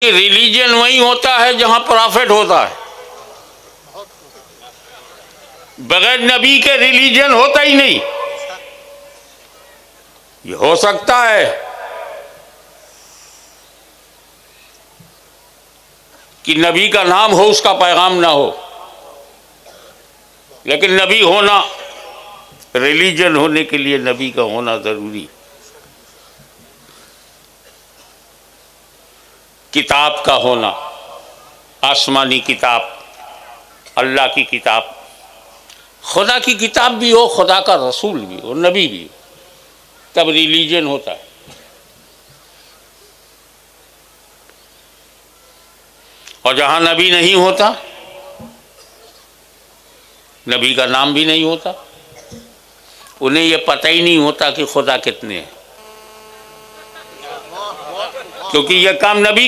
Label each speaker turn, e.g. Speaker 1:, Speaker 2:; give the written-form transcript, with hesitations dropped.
Speaker 1: Religion वही होता है जहां प्रॉफिट होता है। बगैर नबी के रिलीजन होता ही नहीं। ये हो सकता है कि नबी का नाम हो, उसका पैगाम ना हो, लेकिन नबी होना, रिलीजन होने के लिए नबी का होना जरूरी। किताब का होना, आसमानी किताब, अल्लाह की किताब, खुदा की किताब भी हो, खुदा का रसूल भी हो, नबी भी हो, तब रिलीजन होता है। और जहां नबी नहीं होता, नबी का नाम भी नहीं होता, उन्हें यह पता ही नहीं होता कि खुदा कितने हैं, क्योंकि यह काम नबी